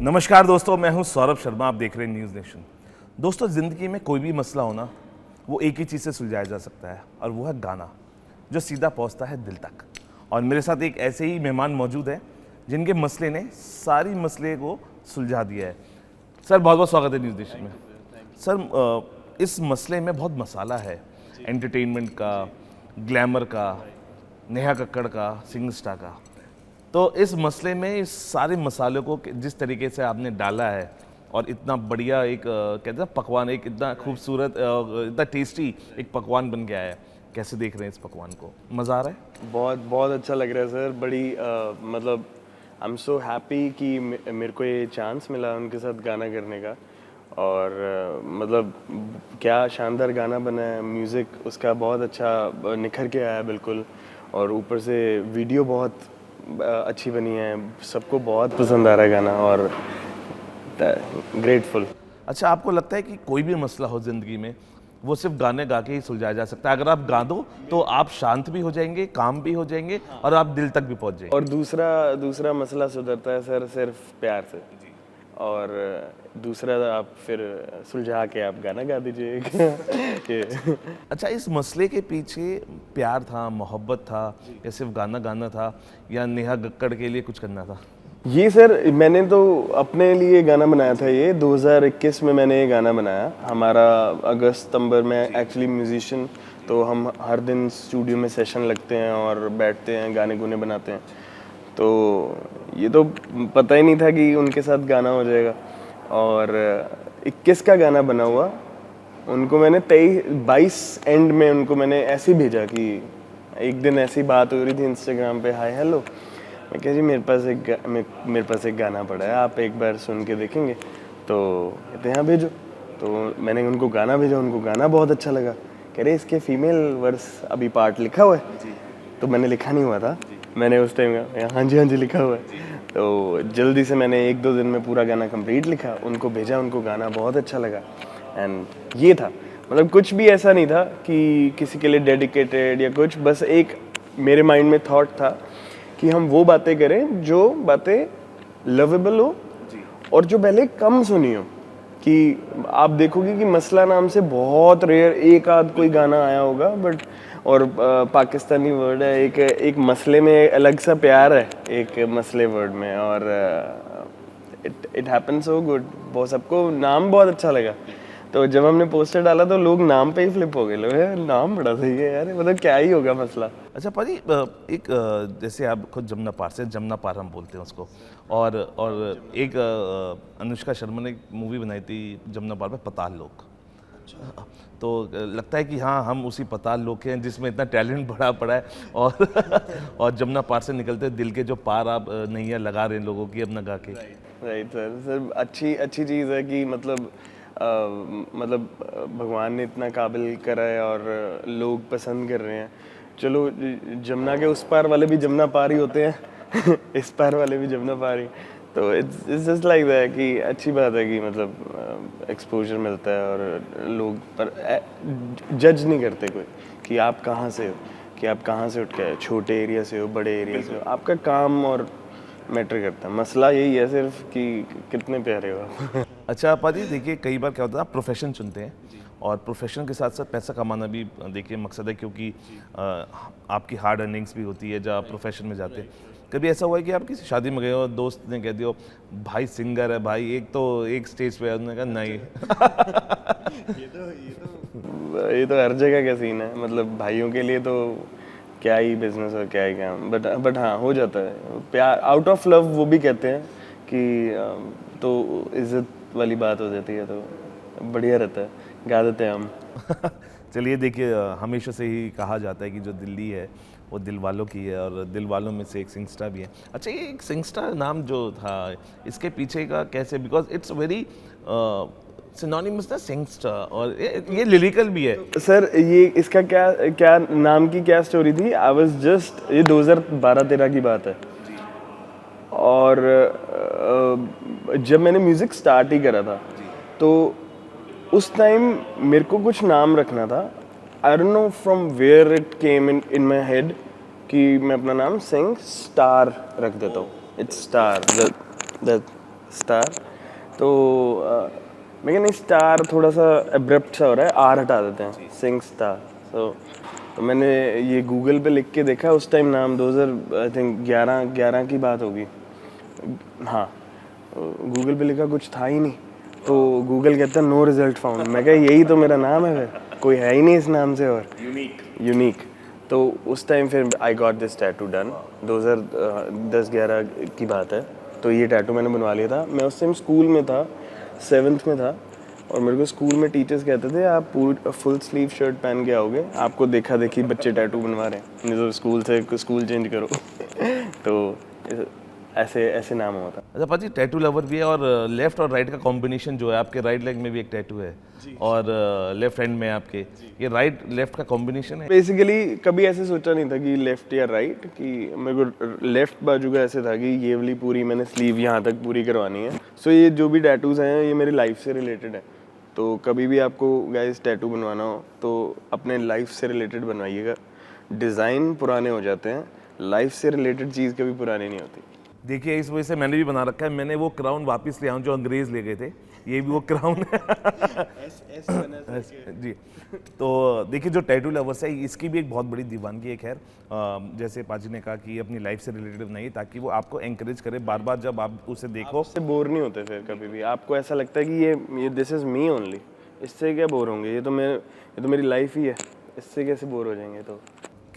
नमस्कार दोस्तों, मैं हूं सौरभ शर्मा। आप देख रहे हैं न्यूज़ नेशन। दोस्तों, ज़िंदगी में कोई भी मसला हो ना, वो एक ही चीज़ से सुलझाया जा सकता है और वो है गाना, जो सीधा पहुंचता है दिल तक। और मेरे साथ एक ऐसे ही मेहमान मौजूद हैं जिनके मसले ने सारी मसले को सुलझा दिया है। सर, बहुत बहुत स्वागत है न्यूज़ नेशन में। सर, इस मसले में बहुत मसाला है, एंटरटेनमेंट का, ग्लैमर का, नेहा कक्कड़ का, सिंग स्टार का। तो इस मसले में इस सारे मसालों को जिस तरीके से आपने डाला है और इतना बढ़िया एक कहते हैं पकवान, एक इतना खूबसूरत, इतना टेस्टी एक पकवान बन गया है, कैसे देख रहे हैं इस पकवान को? मज़ा आ रहा है? बहुत बहुत अच्छा लग रहा है सर। बड़ी मतलब आई एम सो हैप्पी कि मेरे को ये चांस मिला उनके साथ गाना करने का। और मतलब क्या शानदार गाना बना है, म्यूज़िक उसका बहुत अच्छा निखर के आया बिल्कुल। और ऊपर से वीडियो बहुत अच्छी बनी है, सबको बहुत पसंद आ रहा है गाना और ग्रेटफुल। अच्छा, आपको लगता है कि कोई भी मसला हो ज़िंदगी में, वो सिर्फ गाने गा के ही सुलझाया जा सकता है? अगर आप गा दो तो आप शांत भी हो जाएंगे, काम भी हो जाएंगे और आप दिल तक भी पहुंच जाएंगे। और दूसरा मसला सुधरता है सर सिर्फ प्यार से। और दूसरा आप फिर सुलझा के आप गाना गा दीजिए। ये अच्छा, इस मसले के पीछे प्यार था, मोहब्बत था, या सिर्फ गाना गाना था, या नेहा कक्कड़ के लिए कुछ करना था? ये सर मैंने तो अपने लिए गाना बनाया था। ये 2021 में मैंने ये गाना बनाया। हमारा अगस्त सितंबर में एक्चुअली म्यूजिशियन, तो हम हर दिन स्टूडियो में सेशन लगते हैं और बैठते हैं, गाने गुने बनाते हैं। तो ये तो पता ही नहीं था कि उनके साथ गाना हो जाएगा। और 21 का गाना बना हुआ, उनको मैंने 22 एंड में उनको मैंने ऐसे ही भेजा कि एक दिन ऐसी बात हो रही थी इंस्टाग्राम पे, हाय हेलो, मैं कहा जी मेरे पास एक गाना पड़ा है, आप एक बार सुन के देखेंगे? तो कहते हैं हाँ भेजो। तो मैंने उनको गाना भेजा, उनको गाना बहुत अच्छा लगा। कह रहे इसके फीमेल वर्स अभी पार्ट लिखा हुआ है? तो मैंने लिखा नहीं हुआ था, मैंने उस टाइम हाँ जी लिखा हुआ है। तो जल्दी से मैंने 1-2 दिन में पूरा गाना कंप्लीट लिखा, उनको भेजा, उनको गाना बहुत अच्छा लगा। एंड ये था, मतलब कुछ भी ऐसा नहीं था कि किसी के लिए डेडिकेटेड या कुछ, बस एक मेरे माइंड में थॉट था कि हम वो बातें करें जो बातें लवेबल हो और जो पहले कम सुनी हो। कि आप देखोगे कि मसला नाम से बहुत रेयर एक आध कोई गाना आया होगा, बट और पाकिस्तानी वर्ड है, एक मसले में अलग सा प्यार है एक मसले वर्ड में। और इट हैपन सो गुड, बहुत सबको नाम बहुत अच्छा लगा। तो जब हमने पोस्टर डाला तो लोग नाम पे ही फ्लिप हो गए, लोग नाम बड़ा सही है यार, मतलब क्या ही होगा मसला। अच्छा पाजी, एक जैसे आप खुद जमुना पार से, जमुना पार हम बोलते हैं उसको, और एक अनुष्का शर्मा ने एक मूवी बनाई थी जमुना पार पे, पताल लोक। तो लगता है कि हाँ, हम उसी पताल लोक हैं जिसमें इतना टैलेंट भरा पड़ा है। और और जमुना पार से निकलते दिल के जो पार आप नैया लगा रहे हैं लोगों की अपना गा के। राइट सर, अच्छी चीज़ है कि मतलब भगवान ने इतना काबिल करा है और लोग पसंद कर रहे हैं। चलो, जमुना के उस पार वाले भी जमुना पार ही होते हैं। इस पार वाले भी जमुना पार ही। तो इट्स जस्ट लाइक दैट कि अच्छी बात है कि मतलब एक्सपोजर मिलता है और लोग पर जज नहीं करते कोई कि आप कहाँ से हो, कि आप कहाँ से उठ के आए, छोटे एरिया से हो, बड़े एरिया से हो, आपका काम और मैटर करता है। मसला यही है सिर्फ कि कितने प्यारे हो आप। अच्छा पाजी, देखिए कई बार क्या होता है, आप प्रोफेशन चुनते हैं और प्रोफेशन के साथ साथ पैसा कमाना भी देखिए मकसद है, क्योंकि आपकी हार्ड अर्निंग्स भी होती है जब आप प्रोफेशन में जाते हैं। कभी ऐसा हुआ है कि आप किसी शादी में गए हो, दोस्त ने कह दिया भाई सिंगर है भाई, एक स्टेज पे, उन्होंने कहा नहीं? ये तो हर जगह का सीन है, मतलब भाइयों के लिए तो क्या ही बिजनेस और क्या ही काम। बट हाँ, हो जाता है प्यार आउट ऑफ लव, वो भी कहते हैं कि तो इज्जत वाली बात हो जाती है, तो बढ़िया रहता है, गा देते हैं हम। चलिए, देखिए हमेशा से ही कहा जाता है कि जो दिल्ली है वो दिल वालों की है, और दिल वालों में से एक सिंगस्टार भी है। अच्छा, ये एक सिंगस्टार नाम जो था, इसके पीछे का कैसे, बिकॉज इट्स वेरी सिनोनिमस ना सिंगस्टार, और ये लिरिकल भी है। सर ये इसका क्या नाम की क्या स्टोरी थी? आई वाज जस्ट, ये 2012-13 की बात है। और जब मैंने म्यूज़िक स्टार्ट ही करा था, तो उस टाइम मेरे को कुछ नाम रखना था। I don't know from where it came in my head कि मैं अपना नाम सिंग स्टार रख देता हूँ। It's star, that star. तो मैं क्या नहीं, स्टार थोड़ा सा एब्रप्ट सा हो रहा है, आर हटा देते हैं, सिंग स्टार। तो मैंने ये गूगल पे लिख के देखा, उस टाइम नाम 2000 आई थिंक 11 की बात होगी, हाँ। गूगल पे लिखा, कुछ था ही नहीं, तो गूगल कहता है नो रिजल्ट फाउंड। मैं कहा यही तो मेरा नाम है, फिर कोई है ही नहीं इस नाम से और यूनिक। तो उस टाइम फिर I got this tattoo done, 2010-11 की बात है। तो ये टैटू मैंने बनवा लिया था। मैं उस टाइम स्कूल में था, 7th में था, और मेरे को स्कूल में टीचर्स कहते थे आप पूरी फुल स्लीव शर्ट पहन के आओगे, आपको देखा देखी बच्चे टैटू बनवा रहे हैं, नहीं तो स्कूल से स्कूल चेंज करो। तो ऐसे ऐसे नाम हुआ था। अच्छा पाजी, टैटू लवर भी है, और लेफ्ट और राइट का कॉम्बिनेशन जो है, आपके राइट लेग में भी एक टैटू है और लेफ्ट हैंड में आपके, ये राइट लेफ्ट का कॉम्बिनेशन है। बेसिकली कभी ऐसे सोचा नहीं था कि लेफ्ट या राइट, कि मेरे को लेफ्ट बाजू का ऐसे था कि ये वाली पूरी मैंने स्लीव यहाँ तक पूरी करवानी है। सो ये जो भी टैटूज़ हैं ये मेरी लाइफ से रिलेटेड है। तो कभी भी आपको गाइस टैटू बनवाना हो तो अपने लाइफ से रिलेटेड बनवाइएगा। डिज़ाइन पुराने हो जाते हैं, लाइफ से रिलेटेड चीज़ कभी पुरानी नहीं होती। देखिए इस वजह से मैंने भी बना रखा है, मैंने वो क्राउन वापस ले आऊँ जो अंग्रेज ले गए थे, ये भी वो क्राउन है। जी। तो देखिए जो टैटू लवर्स है, इसकी भी एक बहुत बड़ी दीवानगी है। खैर जैसे पाजी ने कहा कि अपनी लाइफ से रिलेटेड बनाइए, ताकि वो आपको एंकरेज करे बार बार जब आप उसे देखो। इससे बोर नहीं होते फिर कभी भी, आपको ऐसा लगता है कि ये दिस इज़ मी ओनली, इससे क्या बोर होंगे, ये तो मेरी लाइफ ही है, इससे कैसे बोर हो जाएंगे। तो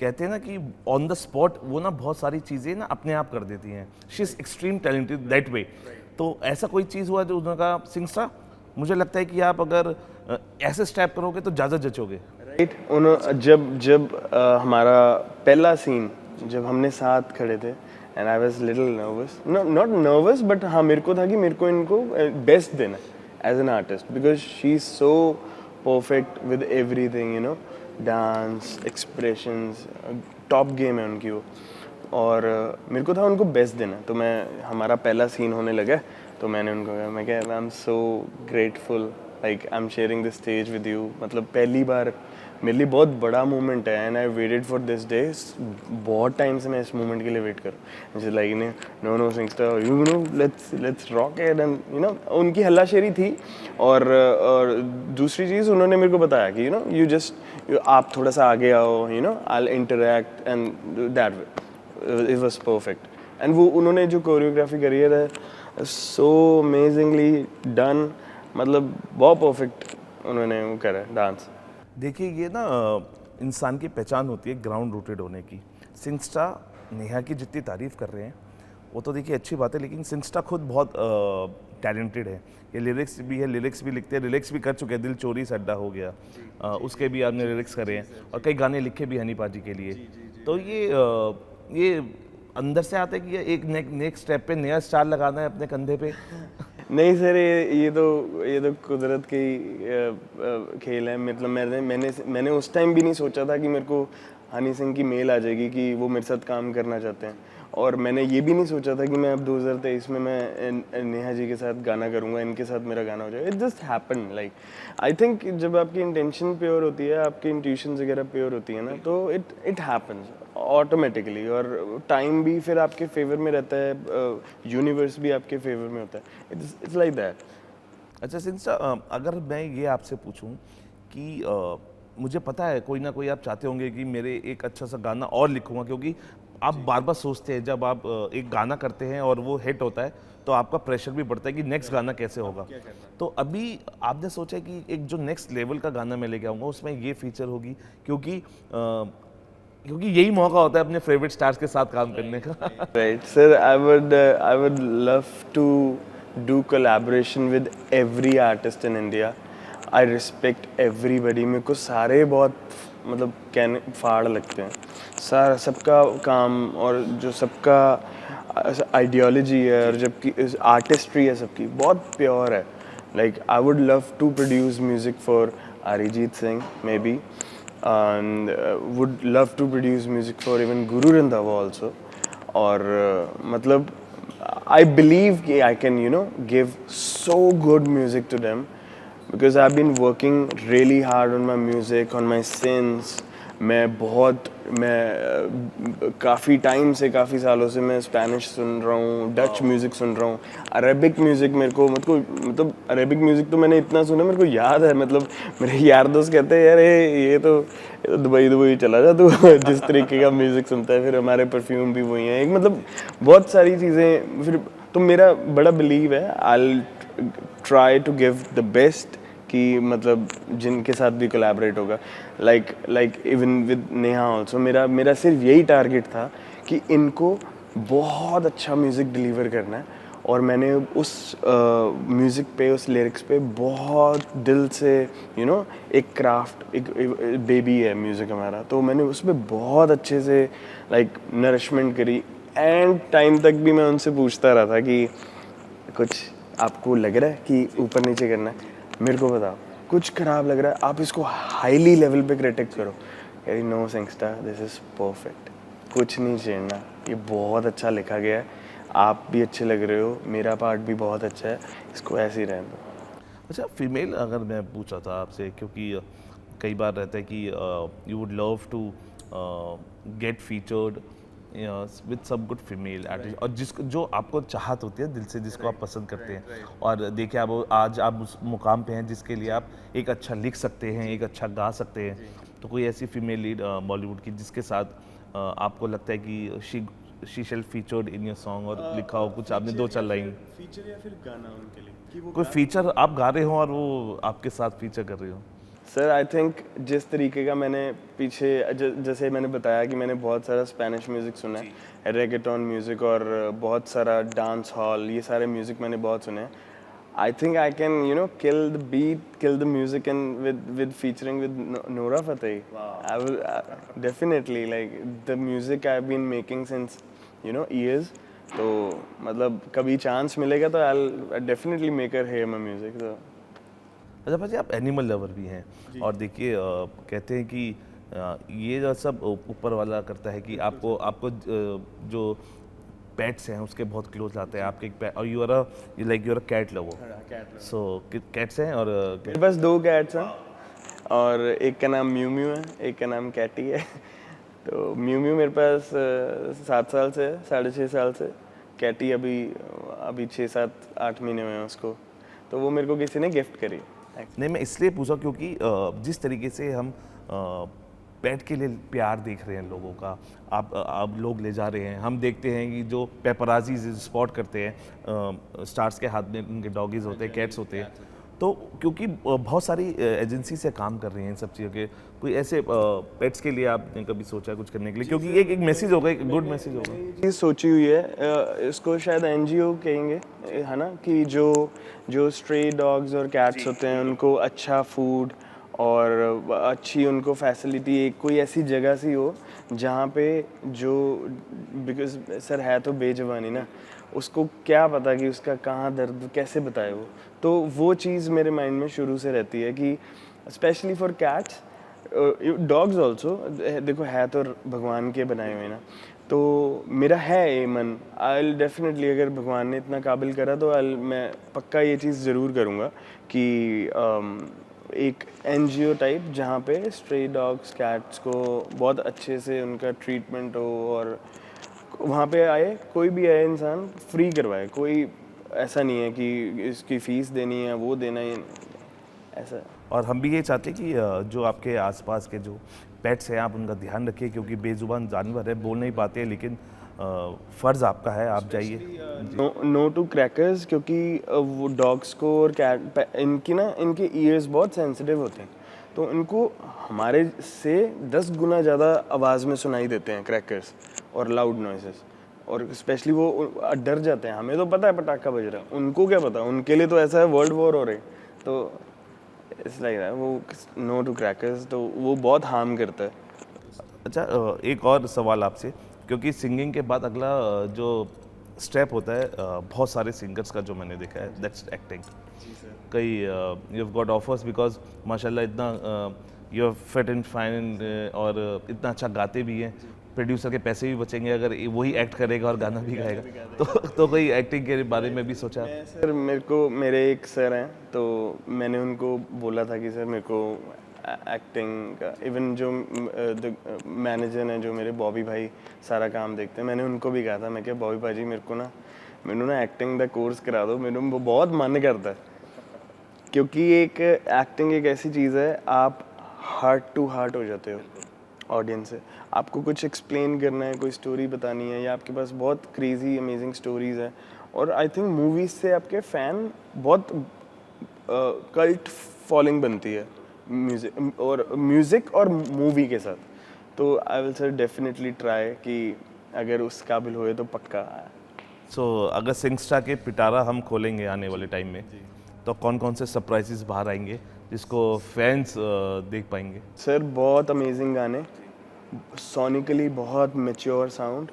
कहते हैं ना कि ऑन द स्पॉट वो ना बहुत सारी चीज़ें ना अपने आप कर देती हैं। She is extreme talented that way. तो ऐसा कोई चीज़ हुआ जो उन्होंने कहा सिंगस्टा, मुझे लगता है कि आप अगर ऐसे स्टेप करोगे तो ज़्यादा जचोगे। राइट। जब हमारा पहला सीन, जब हमने साथ खड़े थे, and I was little nervous, not nervous but हाँ, मेरे को था कि मेरे को इनको बेस्ट देना as an artist, because she is so perfect with everything, you know, dance, expressions, top game है उनकी वो। और मेरे को था उनको बेस्ट देना। तो हमारा पहला सीन होने लगा, तो मैंने उनको कहा, मैं क्या, I am so grateful, like I am sharing the stage with you. मतलब पहली बार मेरे लिए बहुत बड़ा मोमेंट है, and I waited for this day. बहुत टाइम से मैं इस मोमेंट के लिए वेट कर रहा हूँ। लाइक नो सिंगस्टा, you know, let's rock it, and you know, उनकी हल्लाशेरी थी। और दूसरी चीज़ उन्होंने मेरे को बताया कि आप थोड़ा सा आगे आओ, you know, I will interact, and that way it was perfect. And वो उन्होंने जो कोरियोग्राफी करी है, सो अमेजिंगली डन, मतलब बहुत परफेक्ट उन्होंने वो करा डांस। देखिए ये ना इंसान की पहचान होती है ग्राउंड रूटेड होने की। सिंगस्टा नेहा की जितनी तारीफ़ कर रहे हैं वो तो देखिए अच्छी बात है, लेकिन सिंगस्टा खुद बहुत टैलेंटेड है। ये लिरिक्स भी है, लिरिक्स भी लिखते हैं, लिरिक्स भी कर चुके हैं। दिल चोरी से अड्डा हो गया, उसके भी आपने लिरिक्स करे हैं, और कई गाने लिखे भी हनी पाजी के लिए। तो ये अंदर से आता है कि एक नेक्स्ट स्टेप पे नया स्टार लगाना है अपने कंधे पे। नहीं सर, ये तो कुदरत की खेल है। मतलब मैंने उस टाइम भी नहीं सोचा था कि मेरे को हनी सिंह की मेल आ जाएगी कि वो मेरे साथ काम करना चाहते हैं। और मैंने ये भी नहीं सोचा था कि मैं अब 2023 में मैं नेहा जी के साथ गाना करूँगा, इनके साथ मेरा गाना हो जाएगा। It just happen. Like I think जब आपकी इंटेंशन प्योर होती है, आपकी इंट्यूशन वगैरह प्योर होती है ना, तो इट हैपन्स ऑटोमेटिकली। और टाइम भी फिर आपके फेवर में रहता है, यूनिवर्स भी आपके फेवर में होता है। It's like that. अच्छा सिंगस्टा, अगर मैं ये आपसे पूछूं कि मुझे पता है कोई ना कोई आप चाहते होंगे कि मेरे एक अच्छा सा गाना और लिखूंगा, क्योंकि आप बार बार सोचते हैं जब आप एक गाना करते हैं और वो हिट होता है तो आपका प्रेशर भी बढ़ता है कि नेक्स्ट गाना कैसे होगा। तो अभी आपने सोचा कि एक जो नेक्स्ट लेवल का गाना मैं लेके आऊँगा उसमें ये फीचर होगी, क्योंकि यही मौका होता है अपने फेवरेट स्टार्स के साथ काम करने का। Right sir, I would love to do collaboration with every artist in India. I respect everybody. मेरे को सारे बहुत मतलब कहने फाड़ लगते हैं। सबका काम और जो सबका आइडियोलॉजी है और जबकि आर्टिस्ट्री है सबकी बहुत प्योर है। Like I would love to produce music for Arijit Singh maybe, and would love to produce music for even Guru Randhawa also. और मतलब I believe कि I can give so good music to them because I've been working really hard on my music, on my synths, मैं काफ़ी time से, काफ़ी सालों से मैं स्पेनिश सुन रहा हूँ, डच म्यूज़िक सुन रहा हूँ, अरेबिक म्यूज़िक मेरे को मतलब अरेबिक म्यूज़िक तो मैंने इतना सुना, मेरे को याद है, मतलब मेरे यार दोस्त कहते हैं यार ये तो दुबई दुबई चला जा तू जिस तरीके का म्यूज़िक सुनता है। फिर हमारे परफ्यूम भी वही हैं, एक मतलब बहुत सारी चीज़ें। फिर तो मेरा बड़ा बिलीव है, I try to give the best, कि मतलब जिनके साथ भी कोलैबोरेट होगा, like even with Neha also, मेरा सिर्फ यही टारगेट था कि इनको बहुत अच्छा म्यूज़िक डिलीवर करना है। और मैंने उस म्यूज़िक पे, उस लिरिक्स पे बहुत दिल से एक क्राफ्ट, एक बेबी है म्यूज़िक हमारा, तो मैंने उस पर बहुत अच्छे से लाइक नरिशमेंट करी। एंड टाइम तक भी मैं उनसे पूछता रहा था कि कुछ आपको लग रहा है कि ऊपर नीचे करना है, मेरे को बताओ, कुछ खराब लग रहा है आप इसको हाईली लेवल पे क्रिटिक करो। यार नो सिंगस्टा, दिस इज़ परफेक्ट, कुछ नहीं छेड़ना, ये बहुत अच्छा लिखा गया है, आप भी अच्छे लग रहे हो, मेरा पार्ट भी बहुत अच्छा है, इसको ऐसे ही रहने दो। अच्छा, फीमेल अगर मैं पूछा था आपसे, क्योंकि कई बार रहता है कि you would love to get featured with some good female artist, और जिसको जो आपको चाहत होती है दिल से, जिसको आप पसंद करते हैं, और देखिए आप आज आप उस मुकाम पे हैं जिसके लिए आप एक अच्छा लिख सकते हैं, एक अच्छा गा सकते हैं। तो कोई ऐसी फीमेल लीड बॉलीवुड की जिसके साथ आपको लगता है कि she shall featured in your song, और लिखा हो कुछ आपने दो चार लाइन, फीचर या फिर गाना उनके लिए कि वो कोई फीचर आप गा रहे हो और वो आपके साथ फीचर कर रहे हो? सर आई थिंक जिस तरीके का मैंने पीछे जैसे मैंने बताया कि मैंने बहुत सारा स्पेनिश म्यूज़िक सुना है, रेगेटोन म्यूज़िक, और बहुत सारा डांस हॉल, ये सारे म्यूज़िक मैंने बहुत सुने हैं। I think I can kill the beat, kill the music and with featuring with Nora Fatehi. I will definitely, like the music I have been making since years. तो मतलब कभी chance मिलेगा तो I definitely make her hear my music. तो अच्छा भाजी, आप animal lover भी हैं, और देखिए कहते हैं कि ये जो सब ऊपर वाला करता है कि आपको आपको जो पेट्स हैं उसके बहुत क्लोज लाते हैं, आपके एक pet- और you are a cat lover, so cats हैं, और मेरे पास 2 कैट्स हैं, और एक का नाम म्यू म्यू है, एक का नाम कैटी है। तो म्यू म्यू मेरे पास 7 साल से है, 6.5 साल से। कैटी अभी अभी 6-7-8 महीने हुए हैं उसको, तो वो मेरे को किसी ने गिफ्ट करी है। नहीं, मैं इसलिए पूछा क्योंकि जिस तरीके से हम पेट के लिए प्यार देख रहे हैं लोगों का, आप लोग ले जा रहे हैं, हम देखते हैं कि जो पेपराजी स्पॉट करते हैं, स्टार्स के हाथ में उनके डॉगीज होते हैं, कैट्स होते हैं, तो क्योंकि बहुत सारी एजेंसी से काम कर रही हैं इन सब चीज़ों के, कोई ऐसे पेट्स के लिए आपने कभी सोचा कुछ करने के लिए, क्योंकि एक मैसेज होगा, एक गुड मैसेज होगा। ये चीज़ सोची हुई है, इसको शायद एनजीओ कहेंगे, है ना, कि जो स्ट्रे डॉग्स और कैट्स होते हैं उनको अच्छा फूड और अच्छी उनको फैसिलिटी, एक कोई ऐसी जगह सी हो जहाँ पे जो, बिकॉज सर है तो बेजुबानी ना, उसको क्या पता कि उसका कहाँ दर्द कैसे बताए वो। वो चीज़ मेरे माइंड में शुरू से रहती है कि specially for cats, dogs also, देखो है तो भगवान के बनाए हुए ना, तो मेरा है ये मन, आई डेफिनेटली, अगर भगवान ने इतना काबिल करा तो मैं पक्का ये चीज़ ज़रूर करूँगा कि एक एनजीओ टाइप जहाँ पे स्ट्रे डॉग्स कैट्स को बहुत अच्छे से उनका ट्रीटमेंट हो, और वहाँ पे आए, कोई भी आए इंसान फ्री करवाए, कोई ऐसा नहीं है कि इसकी फ़ीस देनी है, वो देना है, ऐसा। और हम भी ये चाहते हैं कि जो आपके आसपास के जो पेट्स हैं आप उनका ध्यान रखिए, क्योंकि बेजुबान जानवर है, बोल नहीं पाते हैं, लेकिन फ़र्ज़ आपका है, आप जाइए। नो टू क्रैकर्स, क्योंकि वो डॉग्स को और कैट, इनके ईयर्स बहुत सेंसिटिव होते हैं, तो इनको हमारे से 10 गुना ज़्यादा आवाज़ में सुनाई देते हैं क्रैकर्स और लाउड नॉइसेस, और स्पेशली वो डर जाते हैं। हमें तो पता है पटाखा बज रहा है, उनको क्या पता, उनके लिए तो ऐसा है वर्ल्ड वॉर हो रही, तो इस लाइक वो नो टू क्रैकर्स, तो वो बहुत हार्म करता है। अच्छा, एक और सवाल आपसे, क्योंकि सिंगिंग के बाद अगला जो स्टेप होता है बहुत सारे सिंगर्स का जो मैंने देखा है, दैट्स एक्टिंग। कई you have got offers because माशाल्लाह इतना you are fit and fine, और इतना अच्छा गाते भी हैं, प्रोड्यूसर के पैसे भी बचेंगे अगर वही एक्ट करेगा और गाना भी गाएगा, तो कोई एक्टिंग के बारे में भी सोचा? सर मेरे एक सर हैं, तो मैंने उनको बोला था कि सर मेरे को एक्टिंग का। इवन जो मैनेजर हैं जो मेरे बॉबी भाई सारा काम देखते हैं, मैंने उनको भी कहा था, मैं क्या बॉबी भाई मेरे को ना मैनू ना एक्टिंग का कोर्स करा दो, मैनू वो बहुत मन करता है। क्योंकि एक एक्टिंग एक ऐसी चीज़ है, आप हार्ट टू हार्ट हो जाते हो ऑडियंस से। आपको कुछ एक्सप्लेन करना है, कोई स्टोरी बतानी है, या आपके पास बहुत क्रेजी अमेजिंग स्टोरीज हैं, और आई थिंक मूवीज से आपके फ़ैन बहुत कल्ट फॉलोइंग बनती है म्यूज़िक और मूवी के साथ। तो I will sir definitely try कि अगर उस काबिल हुए तो पक्का। सो अगर सिंगस्टार के पिटारा हम खोलेंगे आने वाले टाइम में, तो कौन कौन से सरप्राइजेस बाहर आएंगे जिसको फैंस देख पाएंगे? सर बहुत अमेजिंग गाने, सोनिकली बहुत mature sound,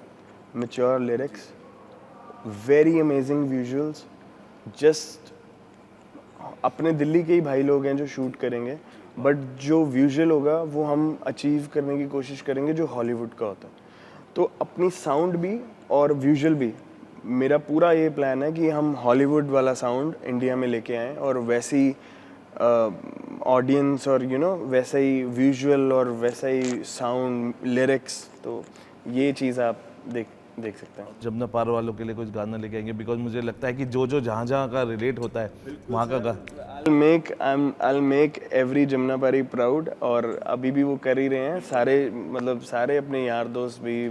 mature lyrics, very amazing visuals. Just अपने दिल्ली के ही भाई लोग हैं जो शूट करेंगे, बट जो विजुअल होगा वो हम अचीव करने की कोशिश करेंगे जो हॉलीवुड का होता है। तो अपनी साउंड भी और विजुअल भी, मेरा पूरा ये प्लान है कि हम हॉलीवुड वाला साउंड इंडिया में लेके आएँ, और वैसे ही ऑडियंस और वैसा ही विजुअल और वैसा ही साउंड लिरिक्स। तो ये चीज़ आप देख सकते हैं। जमुना पार वालों के लिए कुछ गाना लेके आएंगे? बिकॉज मुझे लगता है कि जो जहाँ जहाँ का रिलेट होता है वहाँ का I'll make every जमुना पारी प्राउड। और अभी भी वो कर ही रहे हैं, सारे मतलब सारे अपने यार दोस्त भी,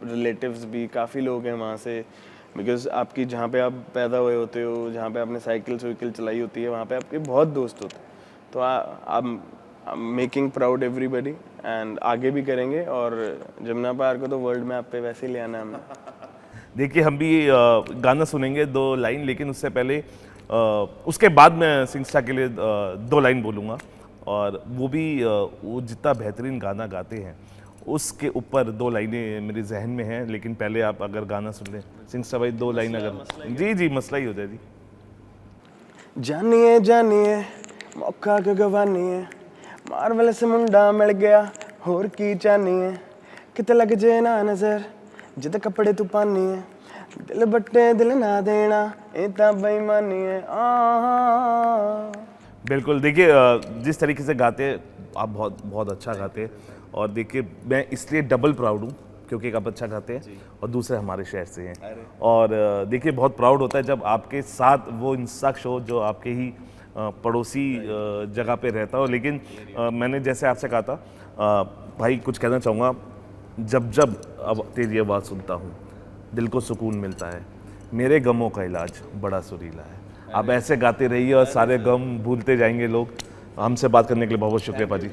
रिलेटिव्स भी, काफ़ी लोग हैं वहाँ से। बिकॉज आपकी जहाँ पे आप पैदा हुए होते हो, जहाँ पे आपने साइकिल चलाई होती है, वहाँ पे आपके बहुत दोस्त होते हैं। तो I'm making proud everybody, and आगे भी करेंगे, और जमुना पार को तो वर्ल्ड मैप पे वैसे ही ले आना है हमने। देखिए हम भी गाना सुनेंगे 2 लाइन, लेकिन उससे पहले उसके बाद मैं सिंगस्टार के लिए 2 लाइन बोलूँगा, और वो भी वो जितना बेहतरीन गाना गाते हैं उसके ऊपर 2 लाइनें मेरे जहन में हैं। लेकिन पहले आप अगर गाना सुन लें सिंगस्टार भाई, 2 लाइन अगर जी मसला ही हो जाए जी। जानिए मौका क्यों गवानिए, मार्वल से मुंडा मिल गया, होर की चाहनिए, किते लग जे ना नजर जिद कपड़े तू पानी है, दिल बट्टे दिल ना देना इतना बेईमानी है। बिल्कुल, देखिए जिस तरीके से गाते हैं आप, बहुत अच्छा गाते हैं। और देखिए मैं इसलिए डबल प्राउड हूँ क्योंकि एक आप अच्छा गाते हैं और दूसरे हमारे शहर से हैं। और देखिए बहुत प्राउड होता है जब आपके साथ वो शख्स हो जो आपके ही पड़ोसी जगह पे रहता हो। लेकिन मैंने जैसे आपसे कहा था भाई, कुछ कहना चाहूँगा, जब अब तेरी आवाज़ सुनता हूँ दिल को सुकून मिलता है, मेरे गमों का इलाज बड़ा सुरीला है। आप ऐसे गाते रहिए और सारे गम भूलते जाएंगे लोग। हमसे बात करने के लिए बहुत बहुत शुक्रिया पाजी।